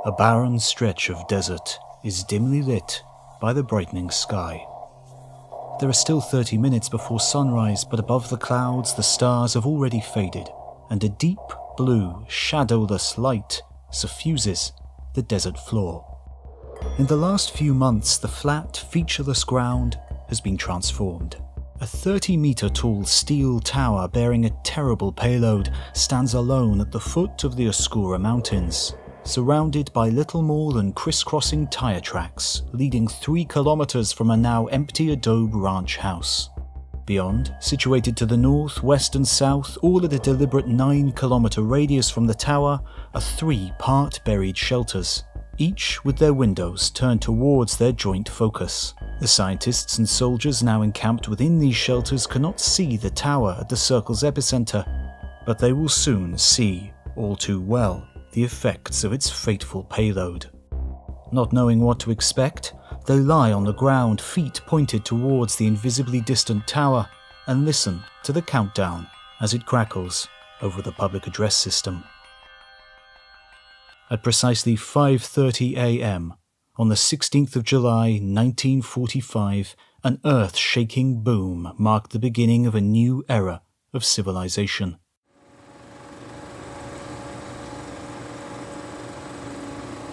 A barren stretch of desert is dimly lit by the brightening sky. There are still 30 minutes before sunrise, but above the clouds the stars have already faded, and a deep blue, shadowless light suffuses the desert floor. In the last few months, the flat, featureless ground has been transformed. A 30-meter tall steel tower bearing a terrible payload stands alone at the foot of the Oscura Mountains, surrounded by little more than crisscrossing tire tracks leading 3 kilometers from a now empty adobe ranch house. Beyond, situated to the north, west and south, all at a deliberate 9-kilometer radius from the tower, are 3 part-buried shelters, each with their windows turned towards their joint focus. The scientists and soldiers now encamped within these shelters cannot see the tower at the circle's epicenter, but they will soon see, all too well, the effects of its fateful payload. Not knowing what to expect, they lie on the ground, feet pointed towards the invisibly distant tower, and listen to the countdown as it crackles over the public address system. At precisely 5:30 a.m., on the 16th of July 1945, an earth-shaking boom marked the beginning of a new era of civilization.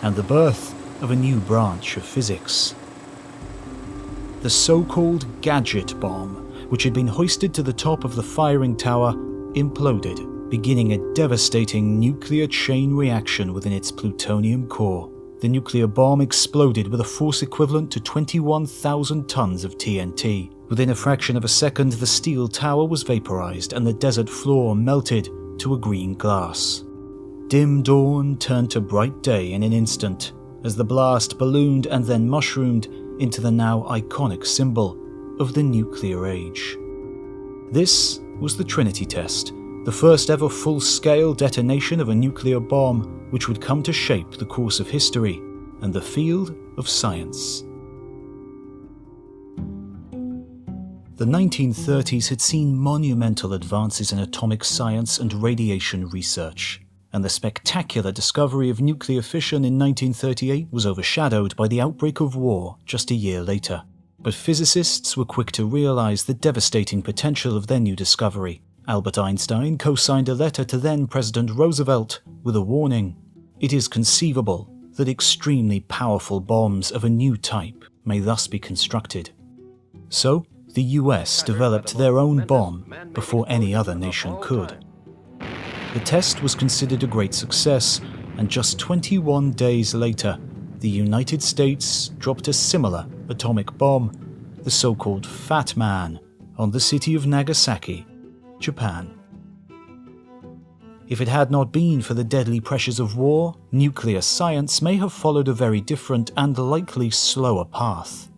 And the birth of a new branch of physics. The so-called gadget bomb, which had been hoisted to the top of the firing tower, imploded, beginning a devastating nuclear chain reaction within its plutonium core. The nuclear bomb exploded with a force equivalent to 21,000 tons of TNT. Within a fraction of a second, the steel tower was vaporized and the desert floor melted to a green glass. Dim dawn turned to bright day in an instant, as the blast ballooned and then mushroomed into the now iconic symbol of the nuclear age. This was the Trinity test, the first ever full-scale detonation of a nuclear bomb which would come to shape the course of history and the field of science. The 1930s had seen monumental advances in atomic science and radiation research, and the spectacular discovery of nuclear fission in 1938 was overshadowed by the outbreak of war just a year later. But physicists were quick to realize the devastating potential of their new discovery. Albert Einstein co-signed a letter to then-President Roosevelt with a warning. It is conceivable that extremely powerful bombs of a new type may thus be constructed. So, the US developed their own bomb before any other nation could. The test was considered a great success, and just 21 days later, the United States dropped a similar atomic bomb, the so-called Fat Man, on the city of Nagasaki, Japan. If it had not been for the deadly pressures of war, nuclear science may have followed a very different and likely slower path.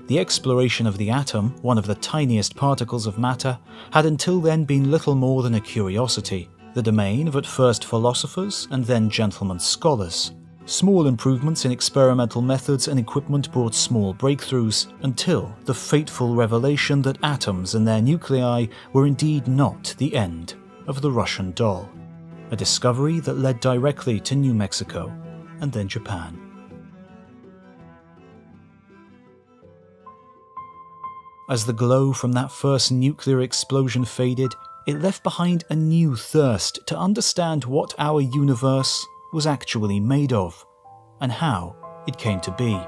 The exploration of the atom, one of the tiniest particles of matter, had until then been little more than a curiosity, the domain of at first philosophers and then gentlemen scholars. Small improvements in experimental methods and equipment brought small breakthroughs, until the fateful revelation that atoms and their nuclei were indeed not the end of the Russian doll. A discovery that led directly to New Mexico and then Japan. As the glow from that first nuclear explosion faded, it left behind a new thirst to understand what our universe was actually made of, and how it came to be.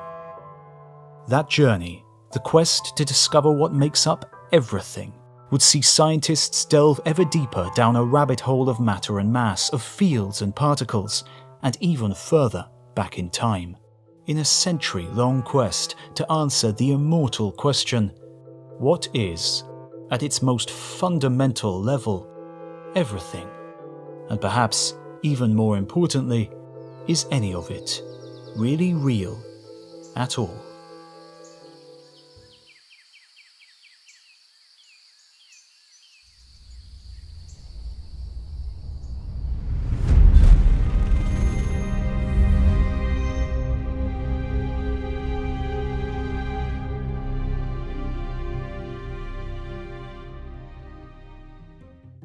That journey, the quest to discover what makes up everything, would see scientists delve ever deeper down a rabbit hole of matter and mass, of fields and particles, and even further back in time, in a century-long quest to answer the immortal question, what is, at its most fundamental level, everything? And perhaps, even more importantly, is any of it really real at all?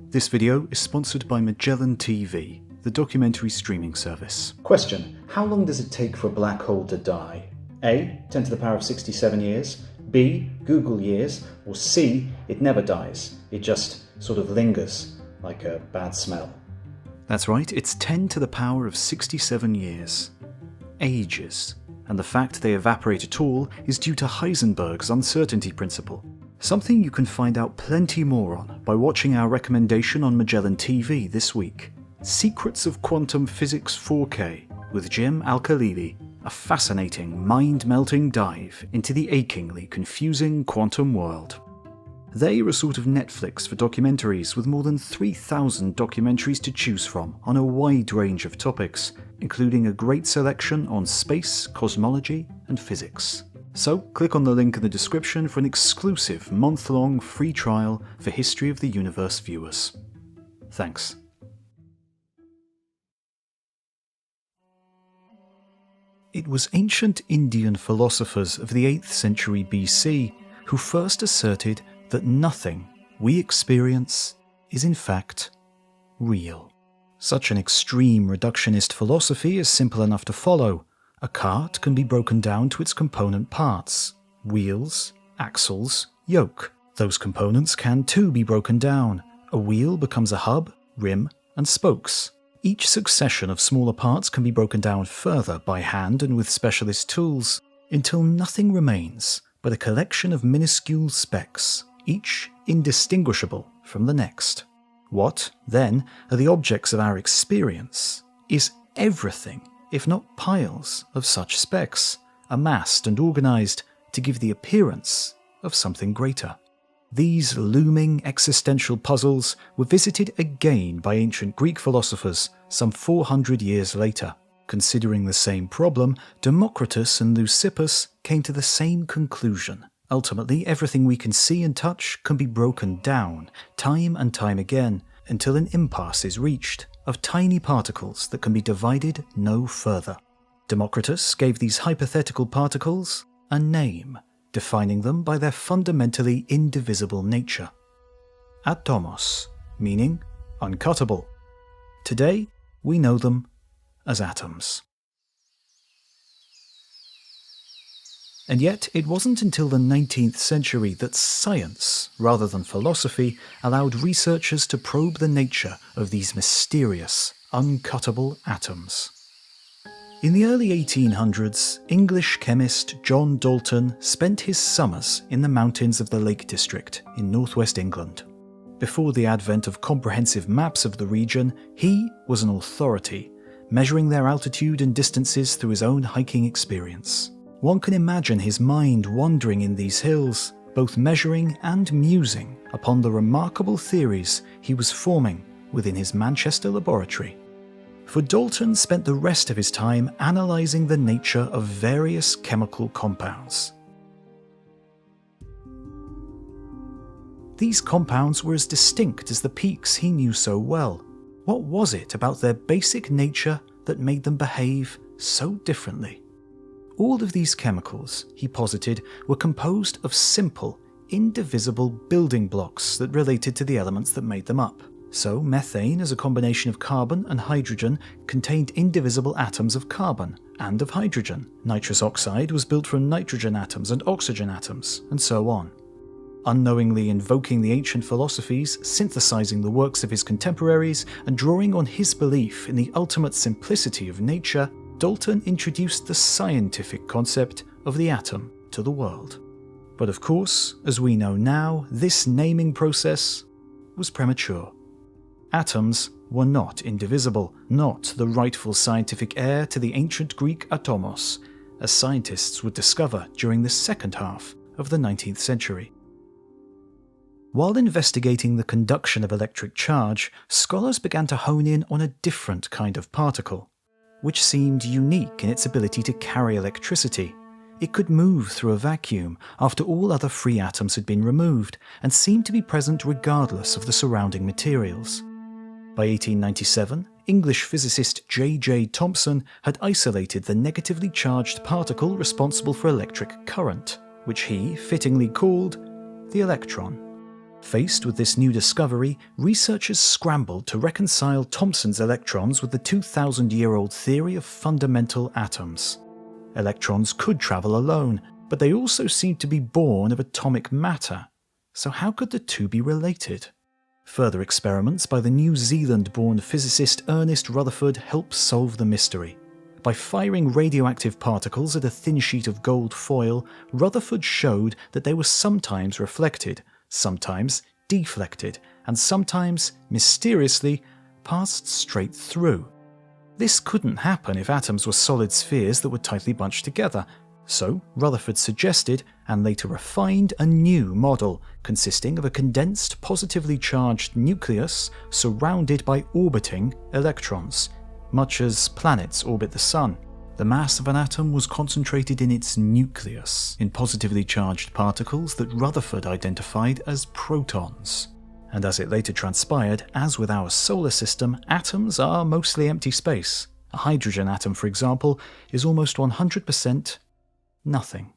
This video is sponsored by Magellan TV, the documentary streaming service. Question: how long does it take for a black hole to die? A. 10 to the power of 67 years. B. Google years. Or C. It never dies. It just sort of lingers like a bad smell. That's right, it's 10 to the power of 67 years. Ages. And the fact they evaporate at all is due to Heisenberg's uncertainty principle. Something you can find out plenty more on by watching our recommendation on Magellan TV this week. Secrets of Quantum Physics 4K with Jim Al-Khalili. A fascinating, mind-melting dive into the achingly confusing quantum world. They are a sort of Netflix for documentaries with more than 3,000 documentaries to choose from on a wide range of topics, including a great selection on space, cosmology, and physics. So, click on the link in the description for an exclusive month-long free trial for History of the Universe viewers. Thanks. It was ancient Indian philosophers of the 8th century BC who first asserted that nothing we experience is in fact real. Such an extreme reductionist philosophy is simple enough to follow. A cart can be broken down to its component parts: wheels, axles, yoke. Those components can too be broken down. A wheel becomes a hub, rim, and spokes. Each succession of smaller parts can be broken down further by hand and with specialist tools, until nothing remains but a collection of minuscule specks, each indistinguishable from the next. What, then, are the objects of our experience is everything, if not piles, of such specks, amassed and organized to give the appearance of something greater. These looming existential puzzles were visited again by ancient Greek philosophers some 400 years later. Considering the same problem, Democritus and Leucippus came to the same conclusion. Ultimately, everything we can see and touch can be broken down, time and time again, until an impasse is reached of tiny particles that can be divided no further. Democritus gave these hypothetical particles a name, defining them by their fundamentally indivisible nature. Atomos, meaning uncuttable. Today, we know them as atoms. And yet, it wasn't until the 19th century that science, rather than philosophy, allowed researchers to probe the nature of these mysterious, uncuttable atoms. In the early 1800s, English chemist John Dalton spent his summers in the mountains of the Lake District in northwest England. Before the advent of comprehensive maps of the region, he was an authority, measuring their altitude and distances through his own hiking experience. One can imagine his mind wandering in these hills, both measuring and musing upon the remarkable theories he was forming within his Manchester laboratory. For Dalton spent the rest of his time analysing the nature of various chemical compounds. These compounds were as distinct as the peaks he knew so well. What was it about their basic nature that made them behave so differently? All of these chemicals, he posited, were composed of simple, indivisible building blocks that related to the elements that made them up. So, methane, as a combination of carbon and hydrogen, contained indivisible atoms of carbon and of hydrogen. Nitrous oxide was built from nitrogen atoms and oxygen atoms, and so on. Unknowingly invoking the ancient philosophies, synthesizing the works of his contemporaries, and drawing on his belief in the ultimate simplicity of nature, Dalton introduced the scientific concept of the atom to the world. But of course, as we know now, this naming process was premature. Atoms were not indivisible, not the rightful scientific heir to the ancient Greek atomos, as scientists would discover during the second half of the 19th century. While investigating the conduction of electric charge, scholars began to hone in on a different kind of particle, which seemed unique in its ability to carry electricity. It could move through a vacuum after all other free atoms had been removed, and seemed to be present regardless of the surrounding materials. By 1897, English physicist J.J. Thomson had isolated the negatively charged particle responsible for electric current, which he fittingly called the electron. Faced with this new discovery, researchers scrambled to reconcile Thomson's electrons with the 2,000-year-old theory of fundamental atoms. Electrons could travel alone, but they also seemed to be born of atomic matter. So how could the two be related? Further experiments by the New Zealand-born physicist Ernest Rutherford helped solve the mystery. By firing radioactive particles at a thin sheet of gold foil, Rutherford showed that they were sometimes reflected, sometimes deflected, and sometimes, mysteriously, passed straight through. This couldn't happen if atoms were solid spheres that were tightly bunched together. So Rutherford suggested, and later refined, a new model consisting of a condensed, positively charged nucleus surrounded by orbiting electrons, much as planets orbit the Sun. The mass of an atom was concentrated in its nucleus, in positively charged particles that Rutherford identified as protons. And as it later transpired, as with our solar system, atoms are mostly empty space. A hydrogen atom, for example, is almost 100% nothing.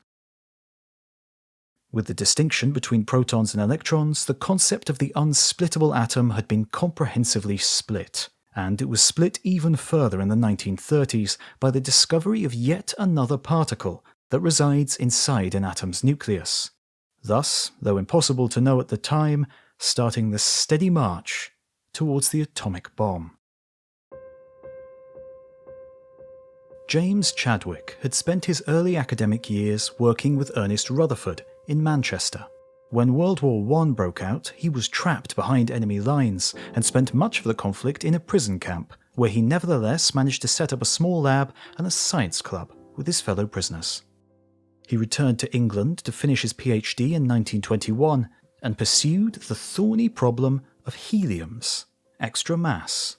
With the distinction between protons and electrons, the concept of the unsplittable atom had been comprehensively split. And it was split even further in the 1930s by the discovery of yet another particle that resides inside an atom's nucleus. Thus, though impossible to know at the time, starting the steady march towards the atomic bomb. James Chadwick had spent his early academic years working with Ernest Rutherford in Manchester. When World War I broke out, he was trapped behind enemy lines and spent much of the conflict in a prison camp, where he nevertheless managed to set up a small lab and a science club with his fellow prisoners. He returned to England to finish his PhD in 1921 and pursued the thorny problem of helium's extra mass.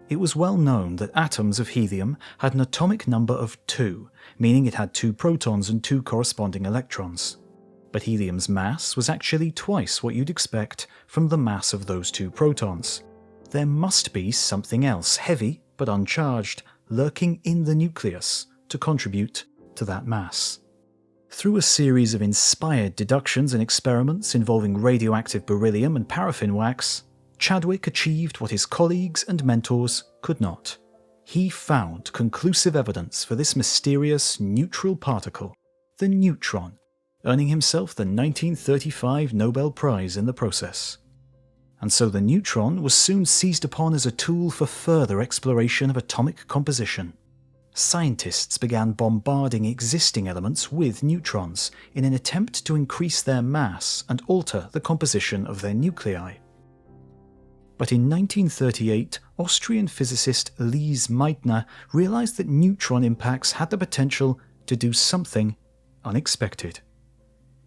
It was well known that atoms of helium had an atomic number of 2, meaning it had 2 protons and 2 corresponding electrons. But helium's mass was actually twice what you'd expect from the mass of those 2 protons. There must be something else, heavy but uncharged, lurking in the nucleus to contribute to that mass. Through a series of inspired deductions and experiments involving radioactive beryllium and paraffin wax, Chadwick achieved what his colleagues and mentors could not. He found conclusive evidence for this mysterious neutral particle, the neutron, earning himself the 1935 Nobel Prize in the process. And so the neutron was soon seized upon as a tool for further exploration of atomic composition. Scientists began bombarding existing elements with neutrons in an attempt to increase their mass and alter the composition of their nuclei. But in 1938, Austrian physicist Lise Meitner realized that neutron impacts had the potential to do something unexpected.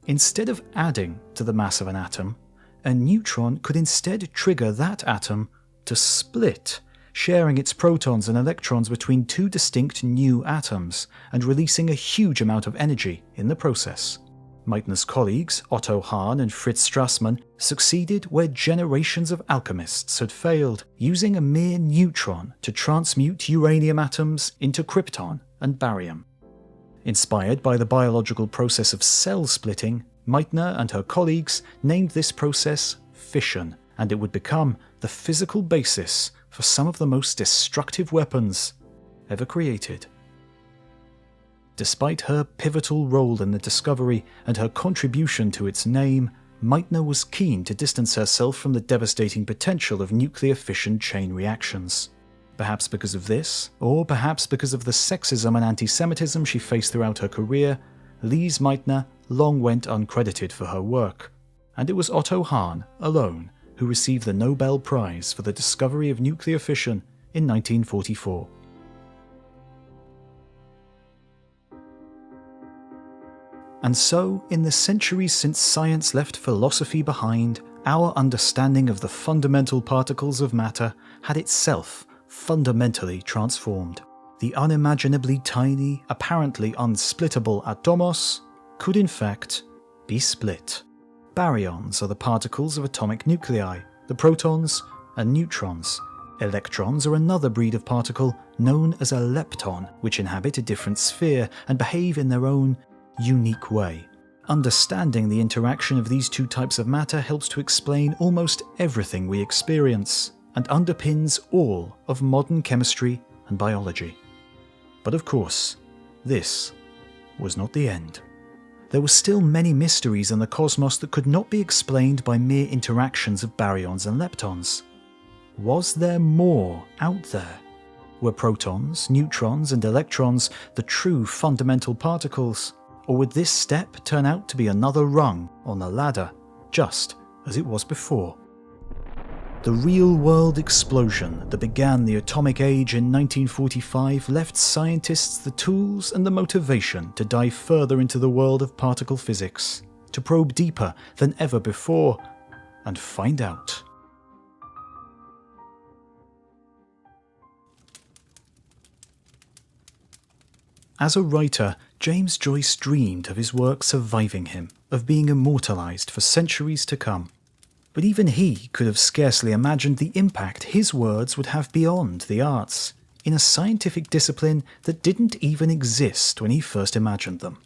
Instead of adding to the mass of an atom, a neutron could instead trigger that atom to split, sharing its protons and electrons between 2 distinct new atoms and releasing a huge amount of energy in the process. Meitner's colleagues, Otto Hahn and Fritz Strassmann, succeeded where generations of alchemists had failed, using a mere neutron to transmute uranium atoms into krypton and barium. Inspired by the biological process of cell splitting, Meitner and her colleagues named this process fission, and it would become the physical basis for some of the most destructive weapons ever created. Despite her pivotal role in the discovery and her contribution to its name, Meitner was keen to distance herself from the devastating potential of nuclear fission chain reactions. Perhaps because of this, or perhaps because of the sexism and anti-Semitism she faced throughout her career, Lise Meitner long went uncredited for her work, and it was Otto Hahn alone who received the Nobel Prize for the discovery of nuclear fission in 1944. And so, in the centuries since science left philosophy behind, our understanding of the fundamental particles of matter had itself fundamentally transformed. The unimaginably tiny, apparently unsplittable atomos could in fact be split. Baryons are the particles of atomic nuclei, the protons are neutrons. Electrons are another breed of particle known as a lepton, which inhabit a different sphere and behave in their own unique way. Understanding the interaction of these two types of matter helps to explain almost everything we experience, and underpins all of modern chemistry and biology. But of course, this was not the end. There were still many mysteries in the cosmos that could not be explained by mere interactions of baryons and leptons. Was there more out there? Were protons, neutrons, and electrons the true fundamental particles? Or would this step turn out to be another rung on the ladder, just as it was before? The real-world explosion that began the atomic age in 1945 left scientists the tools and the motivation to dive further into the world of particle physics, to probe deeper than ever before, and find out. As a writer, James Joyce dreamed of his work surviving him, of being immortalized for centuries to come. But even he could have scarcely imagined the impact his words would have beyond the arts, in a scientific discipline that didn't even exist when he first imagined them.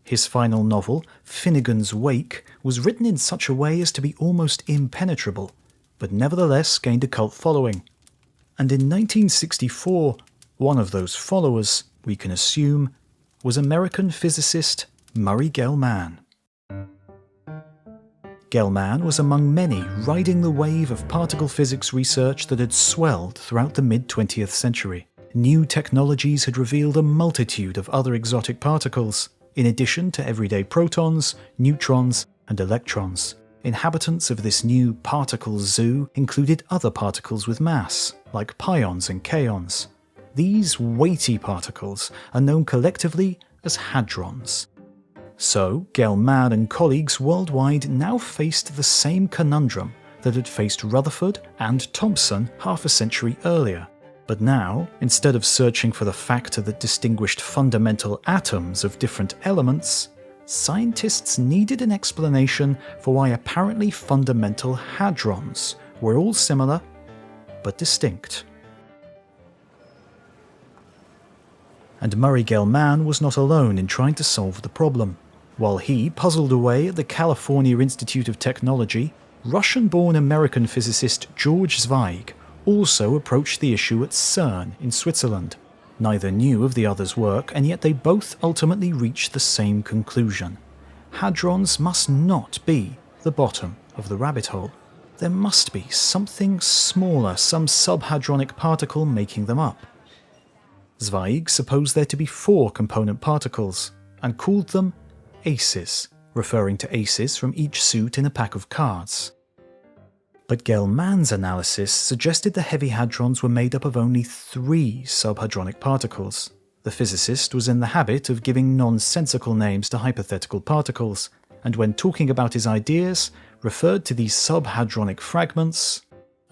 His final novel, Finnegan's Wake, was written in such a way as to be almost impenetrable, but nevertheless gained a cult following. And in 1964, one of those followers, we can assume, was American physicist Murray Gell-Mann. Gell-Mann was among many riding the wave of particle physics research that had swelled throughout the mid-20th century. New technologies had revealed a multitude of other exotic particles, in addition to everyday protons, neutrons, and electrons. Inhabitants of this new particle zoo included other particles with mass, like pions and kaons. These weighty particles are known collectively as hadrons. So, Gell-Mann and colleagues worldwide now faced the same conundrum that had faced Rutherford and Thomson half a century earlier. But now, instead of searching for the factor that distinguished fundamental atoms of different elements, scientists needed an explanation for why apparently fundamental hadrons were all similar but distinct. And Murray Gell-Mann was not alone in trying to solve the problem. While he puzzled away at the California Institute of Technology, Russian-born American physicist George Zweig also approached the issue at CERN in Switzerland. Neither knew of the other's work, and yet they both ultimately reached the same conclusion. Hadrons must not be the bottom of the rabbit hole. There must be something smaller, some subhadronic particle making them up. Zweig supposed there to be 4 component particles, and called them aces, referring to aces from each suit in a pack of cards. But Gell-Mann's analysis suggested the heavy hadrons were made up of only 3 subhadronic particles. The physicist was in the habit of giving nonsensical names to hypothetical particles, and when talking about his ideas, referred to these subhadronic fragments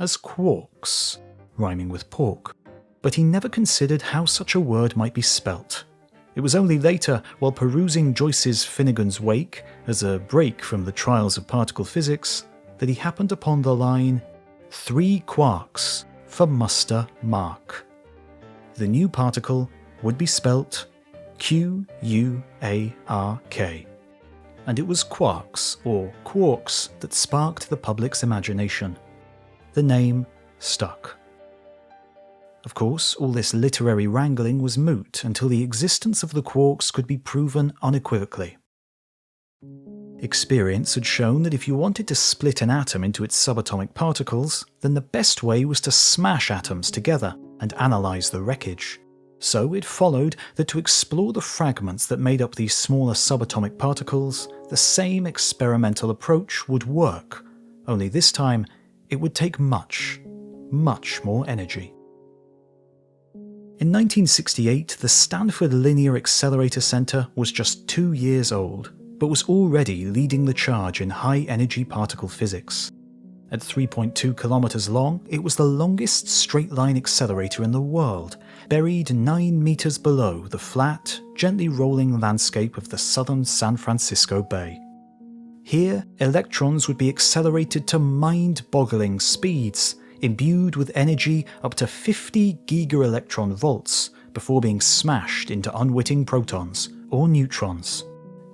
as quarks, rhyming with pork. But he never considered how such a word might be spelt. It was only later, while perusing Joyce's Finnegan's Wake as a break from the trials of particle physics, that he happened upon the line, 3 quarks for muster mark. The new particle would be spelt Quark, and it was quarks, or quarks, that sparked the public's imagination. The name stuck. Of course, all this literary wrangling was moot until the existence of the quarks could be proven unequivocally. Experience had shown that if you wanted to split an atom into its subatomic particles, then the best way was to smash atoms together and analyse the wreckage. So it followed that to explore the fragments that made up these smaller subatomic particles, the same experimental approach would work, only this time it would take much, much more energy. In 1968, the Stanford Linear Accelerator Center was just 2 years old, but was already leading the charge in high-energy particle physics. At 3.2 kilometers long, it was the longest straight-line accelerator in the world, buried 9 meters below the flat, gently rolling landscape of the southern San Francisco Bay. Here, electrons would be accelerated to mind-boggling speeds, imbued with energy up to 50 gigaelectron volts before being smashed into unwitting protons or neutrons.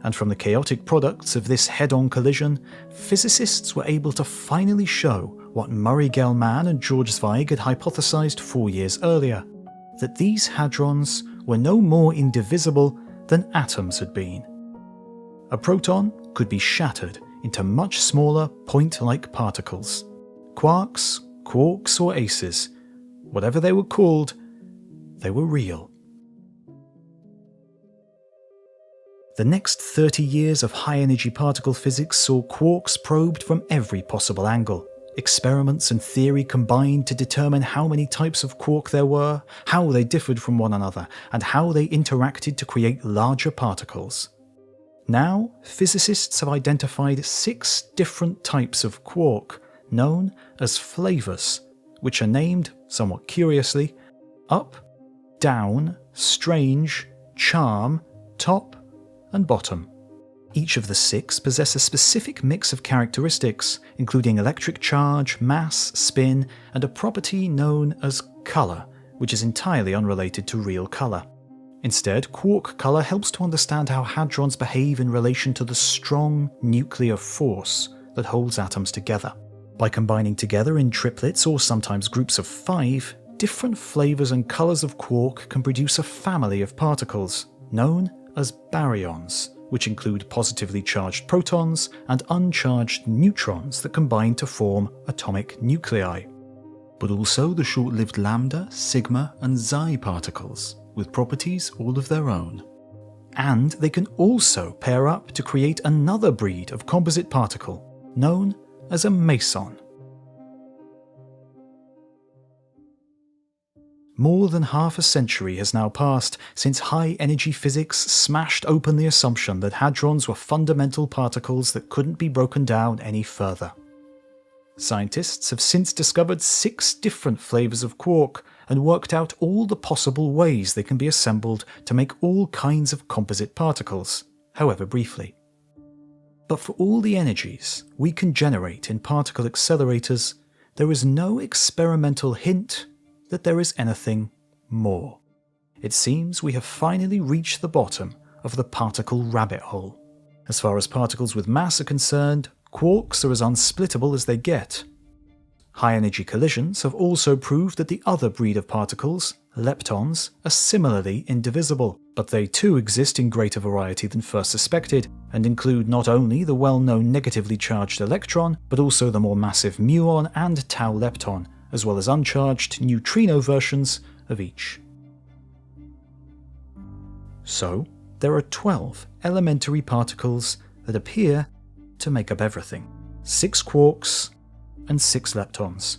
And from the chaotic products of this head-on collision, physicists were able to finally show what Murray Gell-Mann and George Zweig had hypothesized 4 years earlier, that these hadrons were no more indivisible than atoms had been. A proton could be shattered into much smaller point-like particles. Quarks, quarks or aces, whatever they were called, they were real. The next 30 years of high-energy particle physics saw quarks probed from every possible angle. Experiments and theory combined to determine how many types of quark there were, how they differed from one another, and how they interacted to create larger particles. Now, physicists have identified 6 different types of quark, known as flavors, which are named, somewhat curiously, up, down, strange, charm, top, and bottom. Each of the 6 possess a specific mix of characteristics, including electric charge, mass, spin, and a property known as color, which is entirely unrelated to real color. Instead, quark color helps to understand how hadrons behave in relation to the strong nuclear force that holds atoms together. By combining together in triplets or sometimes groups of 5, different flavors and colors of quark can produce a family of particles, known as baryons, which include positively charged protons and uncharged neutrons that combine to form atomic nuclei, but also the short-lived lambda, sigma, and xi particles, with properties all of their own. And they can also pair up to create another breed of composite particle, known as a meson. More than half a century has now passed since high-energy physics smashed open the assumption that hadrons were fundamental particles that couldn't be broken down any further. Scientists have since discovered 6 different flavors of quark and worked out all the possible ways they can be assembled to make all kinds of composite particles, however briefly. But for all the energies we can generate in particle accelerators, there is no experimental hint that there is anything more. It seems we have finally reached the bottom of the particle rabbit hole. As far as particles with mass are concerned, quarks are as unsplittable as they get. High-energy collisions have also proved that the other breed of particles, leptons, are similarly indivisible, but they too exist in greater variety than first suspected, and include not only the well-known negatively charged electron, but also the more massive muon and tau lepton, as well as uncharged neutrino versions of each. So, there are 12 elementary particles that appear to make up everything. 6 quarks and 6 leptons.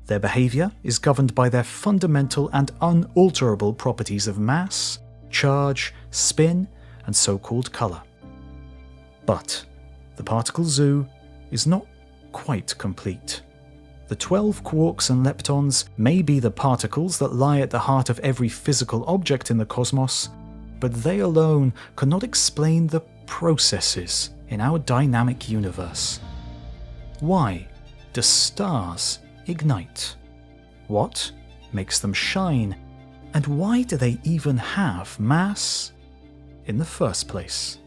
Their behavior is governed by their fundamental and unalterable properties of mass, charge, spin, and so-called color. But the particle zoo is not quite complete. The 12 quarks and leptons may be the particles that lie at the heart of every physical object in the cosmos, but they alone cannot explain the processes in our dynamic universe. Why do stars ignite? What makes them shine? And why do they even have mass in the first place?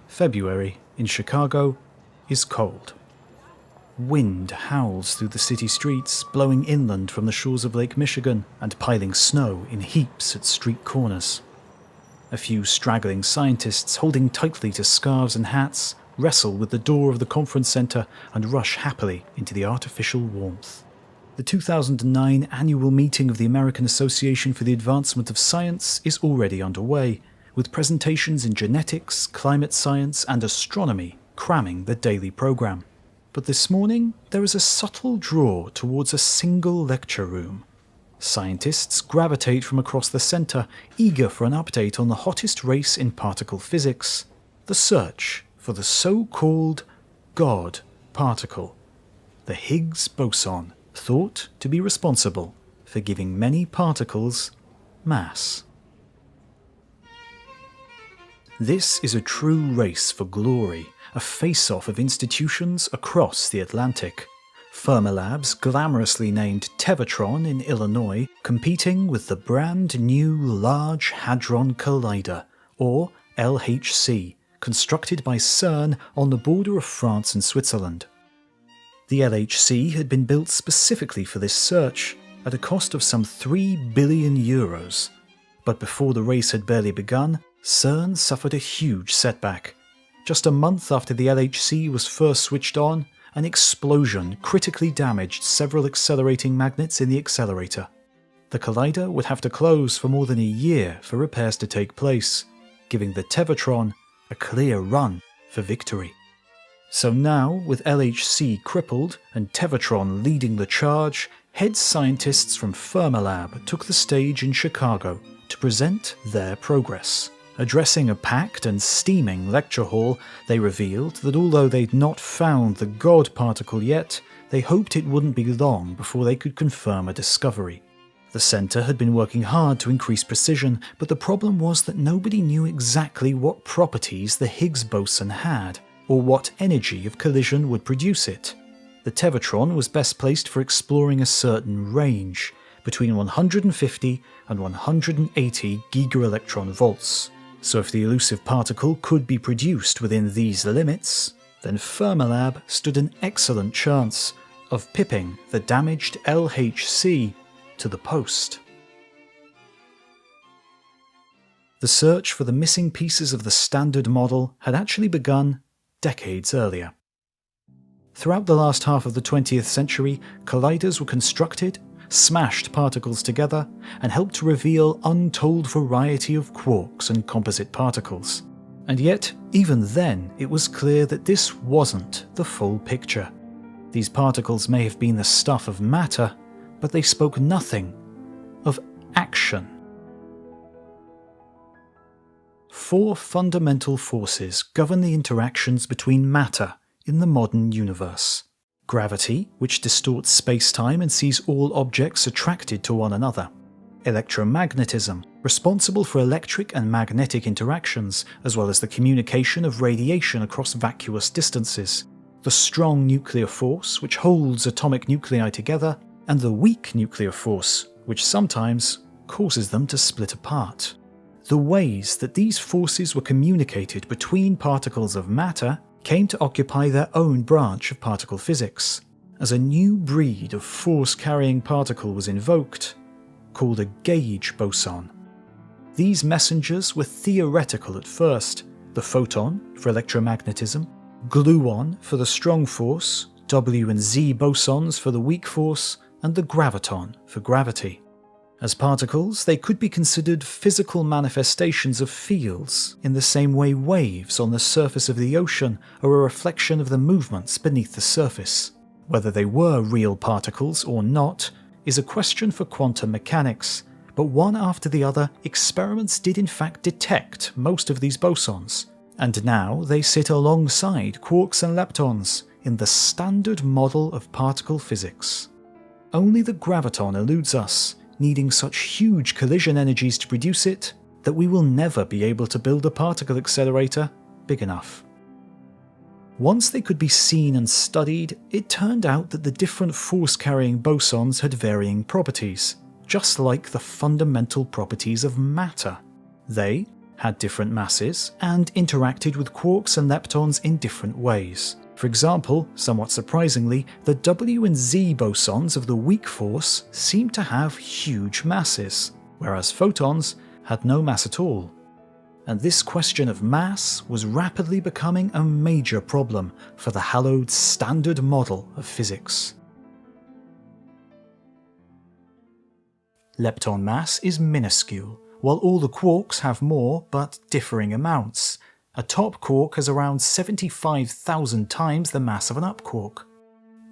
February in Chicago is cold. Wind howls through the city streets, blowing inland from the shores of Lake Michigan and piling snow in heaps at street corners. A few straggling scientists holding tightly to scarves and hats wrestle with the door of the conference center and rush happily into the artificial warmth. The 2009 annual meeting of the American Association for the Advancement of Science is already underway, with presentations in genetics, climate science, and astronomy cramming the daily program. But this morning, there is a subtle draw towards a single lecture room. Scientists gravitate from across the center, eager for an update on the hottest race in particle physics, the search for the so-called God particle, the Higgs boson, thought to be responsible for giving many particles mass. This is a true race for glory, a face-off of institutions across the Atlantic. Fermilab's glamorously named Tevatron in Illinois competing with the brand new Large Hadron Collider, or LHC, constructed by CERN on the border of France and Switzerland. The LHC had been built specifically for this search, at a cost of some €3 billion. But before the race had barely begun, CERN suffered a huge setback. Just a month after the LHC was first switched on, an explosion critically damaged several accelerating magnets in the accelerator. The collider would have to close for more than a year for repairs to take place, giving the Tevatron a clear run for victory. So now, with LHC crippled and Tevatron leading the charge, head scientists from Fermilab took the stage in Chicago to present their progress. Addressing a packed and steaming lecture hall, they revealed that although they'd not found the God particle yet, they hoped it wouldn't be long before they could confirm a discovery. The centre had been working hard to increase precision, but the problem was that nobody knew exactly what properties the Higgs boson had, or what energy of collision would produce it. The Tevatron was best placed for exploring a certain range, between 150 and 180 gigaelectron volts. So if the elusive particle could be produced within these limits, then Fermilab stood an excellent chance of pipping the damaged LHC to the post. The search for the missing pieces of the Standard Model had actually begun decades earlier. Throughout the last half of the 20th century, colliders were constructed, smashed particles together, and helped to reveal untold variety of quarks and composite particles. And yet, even then, it was clear that this wasn't the full picture. These particles may have been the stuff of matter, but they spoke nothing of action. 4 fundamental forces govern the interactions between matter in the modern universe. Gravity, which distorts space-time and sees all objects attracted to one another. Electromagnetism, responsible for electric and magnetic interactions, as well as the communication of radiation across vacuous distances. The strong nuclear force, which holds atomic nuclei together, and the weak nuclear force, which sometimes causes them to split apart. The ways that these forces were communicated between particles of matter came to occupy their own branch of particle physics, as a new breed of force-carrying particle was invoked, called a gauge boson. These messengers were theoretical at first: the photon for electromagnetism, gluon for the strong force, W and Z bosons for the weak force, and the graviton for gravity. As particles, they could be considered physical manifestations of fields, in the same way waves on the surface of the ocean are a reflection of the movements beneath the surface. Whether they were real particles or not is a question for quantum mechanics, but one after the other, experiments did in fact detect most of these bosons, and now they sit alongside quarks and leptons in the Standard Model of particle physics. Only the graviton eludes us, needing such huge collision energies to produce it that we will never be able to build a particle accelerator big enough. Once they could be seen and studied, it turned out that the different force-carrying bosons had varying properties, just like the fundamental properties of matter. They had different masses and interacted with quarks and leptons in different ways. For example, somewhat surprisingly, the W and Z bosons of the weak force seemed to have huge masses, whereas photons had no mass at all. And this question of mass was rapidly becoming a major problem for the hallowed Standard Model of physics. Lepton mass is minuscule, while all the quarks have more but differing amounts. A top quark has around 75,000 times the mass of an up quark.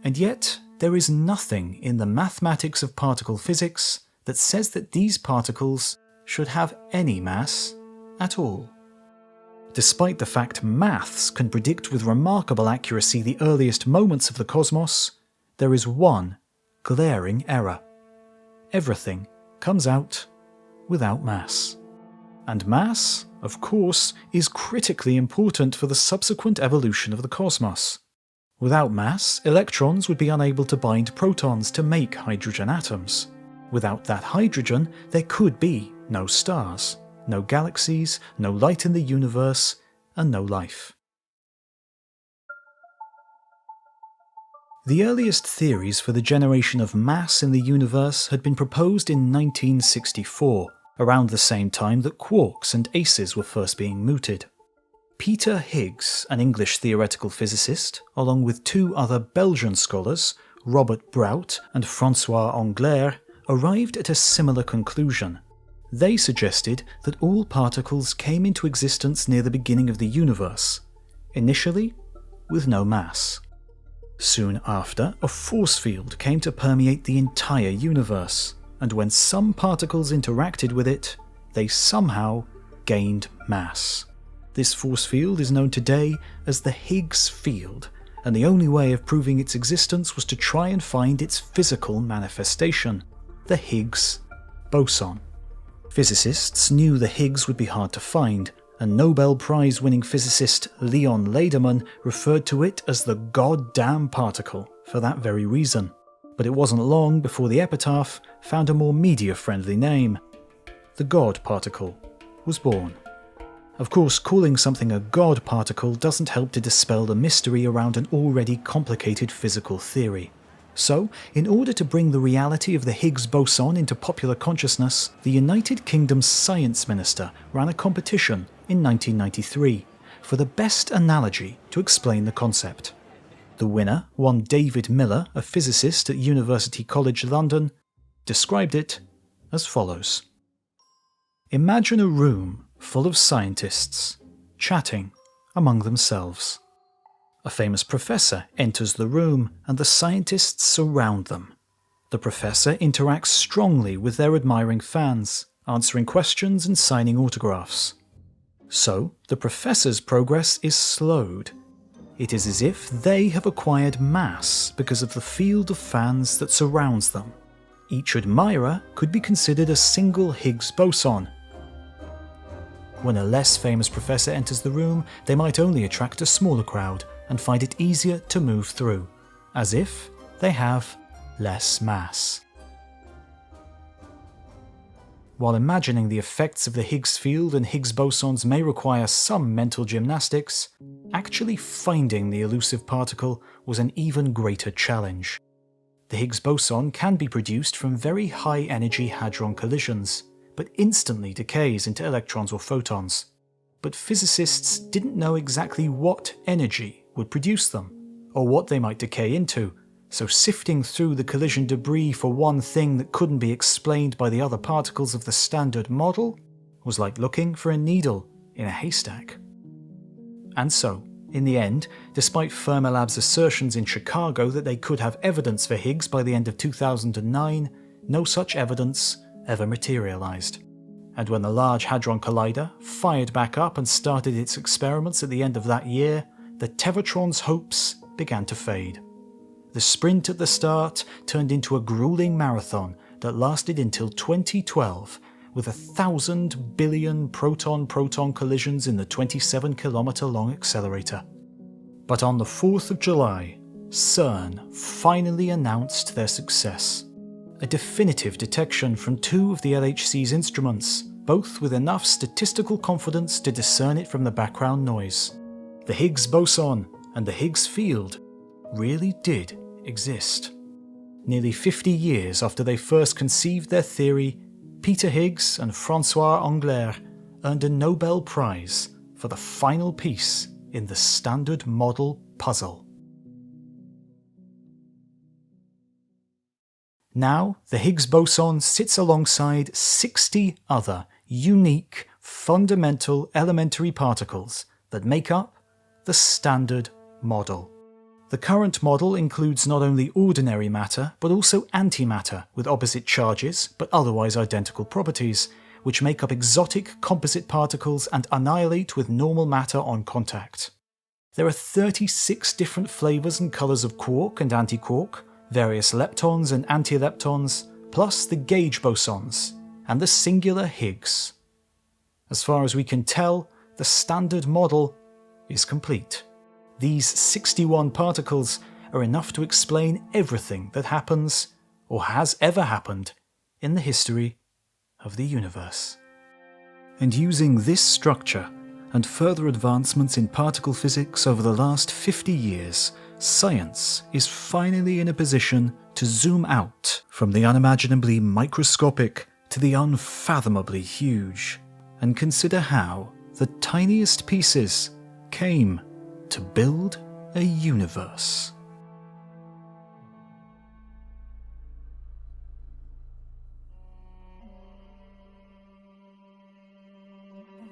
And yet, there is nothing in the mathematics of particle physics that says that these particles should have any mass at all. Despite the fact maths can predict with remarkable accuracy the earliest moments of the cosmos, there is one glaring error. Everything comes out without mass. And mass, of course, is critically important for the subsequent evolution of the cosmos. Without mass, electrons would be unable to bind protons to make hydrogen atoms. Without that hydrogen, there could be no stars, no galaxies, no light in the universe, and no life. The earliest theories for the generation of mass in the universe had been proposed in 1964, around the same time that quarks and aces were first being mooted. Peter Higgs, an English theoretical physicist, along with two other Belgian scholars, Robert Brout and François Englert, arrived at a similar conclusion. They suggested that all particles came into existence near the beginning of the universe, initially with no mass. Soon after, a force field came to permeate the entire universe, and when some particles interacted with it, they somehow gained mass. This force field is known today as the Higgs field, and the only way of proving its existence was to try and find its physical manifestation, the Higgs boson. Physicists knew the Higgs would be hard to find, and Nobel Prize-winning physicist Leon Lederman referred to it as the goddamn particle for that very reason. But it wasn't long before the epitaph found a more media-friendly name. The God particle was born. Of course, calling something a God particle doesn't help to dispel the mystery around an already complicated physical theory. So, in order to bring the reality of the Higgs boson into popular consciousness, the United Kingdom's science minister ran a competition in 1993 for the best analogy to explain the concept. The winner, one David Miller, a physicist at University College London, described it as follows. Imagine a room full of scientists chatting among themselves. A famous professor enters the room and the scientists surround them. The professor interacts strongly with their admiring fans, answering questions and signing autographs. So, the professor's progress is slowed. It is as if they have acquired mass because of the field of fans that surrounds them. Each admirer could be considered a single Higgs boson. When a less famous professor enters the room, they might only attract a smaller crowd and find it easier to move through, as if they have less mass. While imagining the effects of the Higgs field and Higgs bosons may require some mental gymnastics, actually finding the elusive particle was an even greater challenge. The Higgs boson can be produced from very high-energy hadron collisions, but instantly decays into electrons or photons. But physicists didn't know exactly what energy would produce them, or what they might decay into, so sifting through the collision debris for one thing that couldn't be explained by the other particles of the standard model was like looking for a needle in a haystack. And so, in the end, despite Fermilab's assertions in Chicago that they could have evidence for Higgs by the end of 2009, no such evidence ever materialized. And when the Large Hadron Collider fired back up and started its experiments at the end of that year, the Tevatron's hopes began to fade. The sprint at the start turned into a grueling marathon that lasted until 2012, with 1,000 billion proton-proton collisions in the 27-kilometer-long accelerator. But on the 4th of July, CERN finally announced their success. A definitive detection from two of the LHC's instruments, both with enough statistical confidence to discern it from the background noise. The Higgs boson and the Higgs field really did exist. Nearly 50 years after they first conceived their theory, Peter Higgs and François Englert earned a Nobel Prize for the final piece in the Standard Model puzzle. Now, the Higgs boson sits alongside 60 other unique, fundamental elementary particles that make up the Standard Model. The current model includes not only ordinary matter, but also antimatter with opposite charges but otherwise identical properties, which make up exotic composite particles and annihilate with normal matter on contact. There are 36 different flavours and colours of quark and antiquark, various leptons and antileptons, plus the gauge bosons, and the singular Higgs. As far as we can tell, the Standard Model is complete. These 61 particles are enough to explain everything that happens, or has ever happened, in the history of the universe. And using this structure and further advancements in particle physics over the last 50 years, science is finally in a position to zoom out from the unimaginably microscopic to the unfathomably huge, and consider how the tiniest pieces came to build a universe.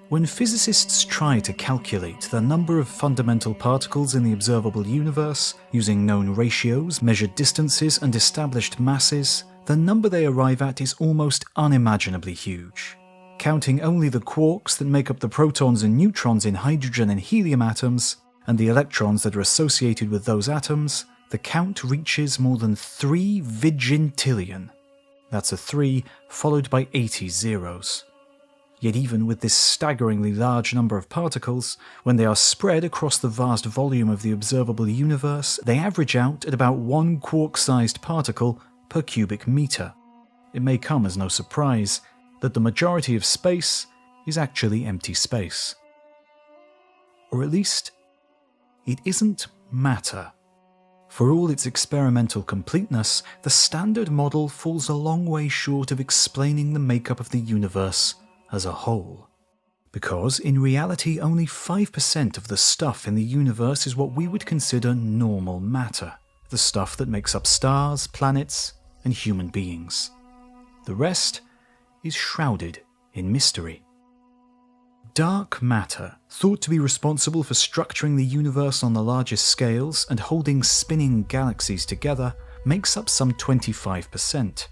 When physicists try to calculate the number of fundamental particles in the observable universe using known ratios, measured distances, and established masses, the number they arrive at is almost unimaginably huge. Counting only the quarks that make up the protons and neutrons in hydrogen and helium atoms, and the electrons that are associated with those atoms, the count reaches more than 3 vigintillion. That's a 3 followed by 80 zeros. Yet even with this staggeringly large number of particles, when they are spread across the vast volume of the observable universe, they average out at about 1 quark-sized particle per cubic meter. It may come as no surprise that the majority of space is actually empty space. Or at least, it isn't matter. For all its experimental completeness, the Standard Model falls a long way short of explaining the makeup of the universe as a whole. Because, in reality, only 5% of the stuff in the universe is what we would consider normal matter, the stuff that makes up stars, planets, and human beings. The rest is shrouded in mystery. Dark matter, thought to be responsible for structuring the universe on the largest scales and holding spinning galaxies together, makes up some 25%.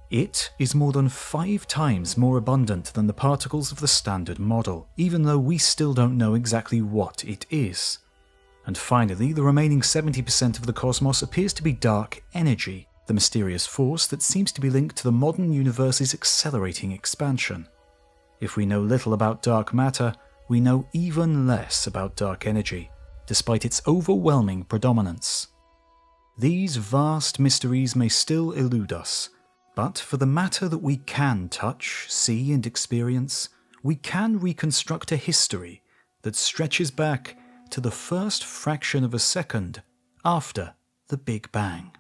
It is more than 5 times more abundant than the particles of the Standard Model, even though we still don't know exactly what it is. And finally, the remaining 70% of the cosmos appears to be dark energy, the mysterious force that seems to be linked to the modern universe's accelerating expansion. If we know little about dark matter, we know even less about dark energy, despite its overwhelming predominance. These vast mysteries may still elude us, but for the matter that we can touch, see, and experience, we can reconstruct a history that stretches back to the first fraction of a second after the Big Bang.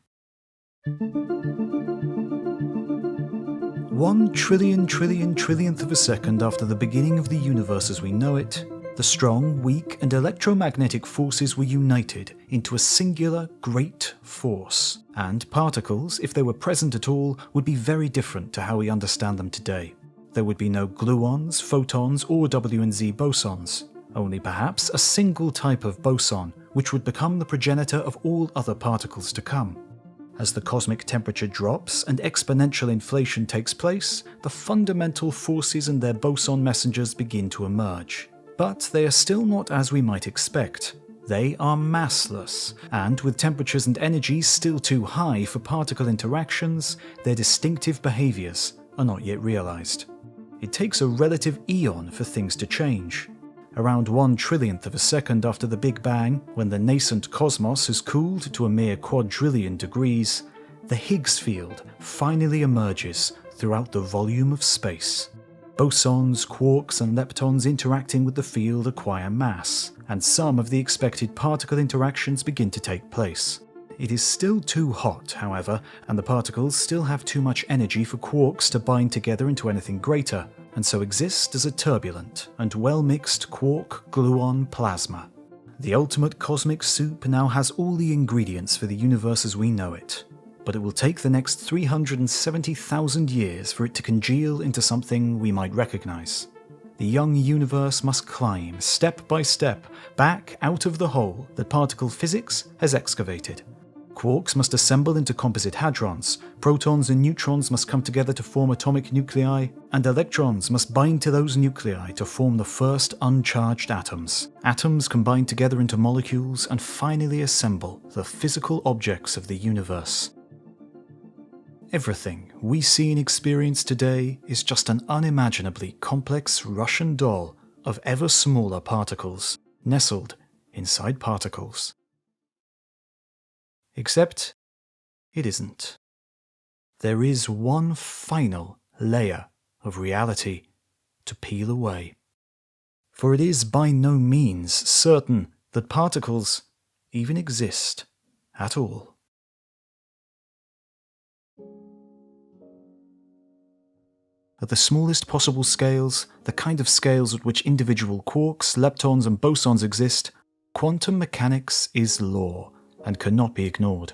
1 trillionth of a second after the beginning of the universe as we know it, the strong, weak, and electromagnetic forces were united into a singular great force, and particles, if they were present at all, would be very different to how we understand them today. There would be no gluons, photons, or W and Z bosons, only perhaps a single type of boson, which would become the progenitor of all other particles to come. As the cosmic temperature drops and exponential inflation takes place, the fundamental forces and their boson messengers begin to emerge. But they are still not as we might expect. They are massless, and with temperatures and energies still too high for particle interactions, their distinctive behaviors are not yet realized. It takes a relative eon for things to change. Around 1 trillionth of a second after the Big Bang, when the nascent cosmos has cooled to a mere quadrillion degrees, the Higgs field finally emerges throughout the volume of space. Bosons, quarks, and leptons interacting with the field acquire mass, and some of the expected particle interactions begin to take place. It is still too hot, however, and the particles still have too much energy for quarks to bind together into anything greater, and so exist as a turbulent and well-mixed quark-gluon plasma. The ultimate cosmic soup now has all the ingredients for the universe as we know it, but it will take the next 370,000 years for it to congeal into something we might recognize. The young universe must climb, step by step, back out of the hole that particle physics has excavated. Quarks must assemble into composite hadrons, protons and neutrons must come together to form atomic nuclei, and electrons must bind to those nuclei to form the first uncharged atoms. Atoms combine together into molecules and finally assemble the physical objects of the universe. Everything we see and experience today is just an unimaginably complex Russian doll of ever smaller particles, nestled inside particles. Except it isn't. There is one final layer of reality to peel away. For it is by no means certain that particles even exist at all. At the smallest possible scales, the kind of scales at which individual quarks, leptons and bosons exist, quantum mechanics is law and cannot be ignored.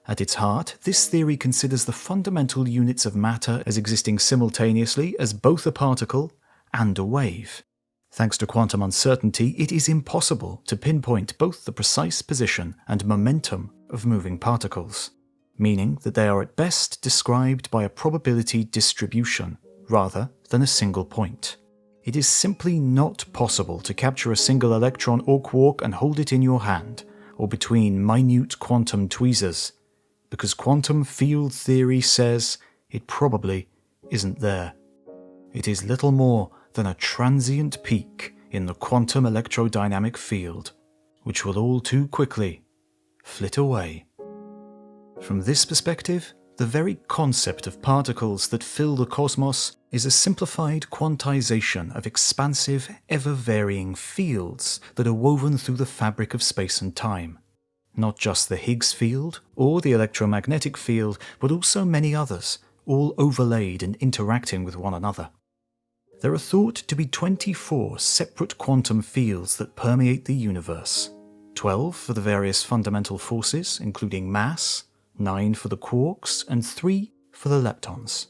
At its heart, this theory considers the fundamental units of matter as existing simultaneously as both a particle and a wave. Thanks to quantum uncertainty, it is impossible to pinpoint both the precise position and momentum of moving particles, meaning that they are at best described by a probability distribution rather than a single point. It is simply not possible to capture a single electron or quark and hold it in your hand, or between minute quantum tweezers, because quantum field theory says it probably isn't there. It is little more than a transient peak in the quantum electrodynamic field, which will all too quickly flit away. From this perspective, the very concept of particles that fill the cosmos is a simplified quantization of expansive, ever-varying fields that are woven through the fabric of space and time. Not just the Higgs field or the electromagnetic field, but also many others, all overlaid and interacting with one another. There are thought to be 24 separate quantum fields that permeate the universe. 12 for the various fundamental forces, including mass, 9 for the quarks, and 3 for the leptons.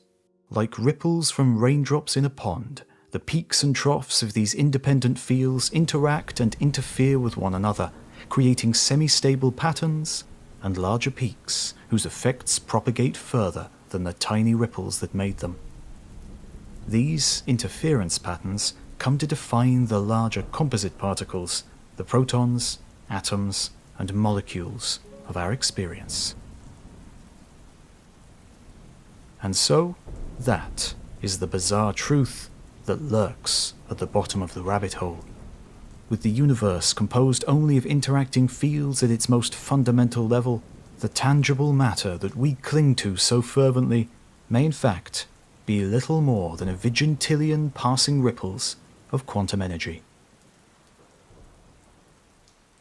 Like ripples from raindrops in a pond, the peaks and troughs of these independent fields interact and interfere with one another, creating semi-stable patterns and larger peaks whose effects propagate further than the tiny ripples that made them. These interference patterns come to define the larger composite particles, the protons, atoms, and molecules of our experience. And so, that is the bizarre truth that lurks at the bottom of the rabbit hole. With the universe composed only of interacting fields at its most fundamental level, the tangible matter that we cling to so fervently may in fact be little more than a vigintillion passing ripples of quantum energy.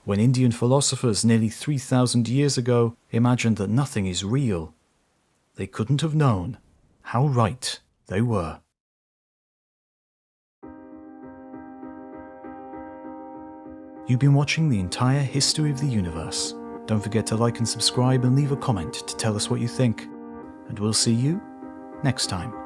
When Indian philosophers nearly 3,000 years ago imagined that nothing is real, they couldn't have known how right they were. You've been watching the entire history of the universe. Don't forget to like and subscribe and leave a comment to tell us what you think. And we'll see you next time.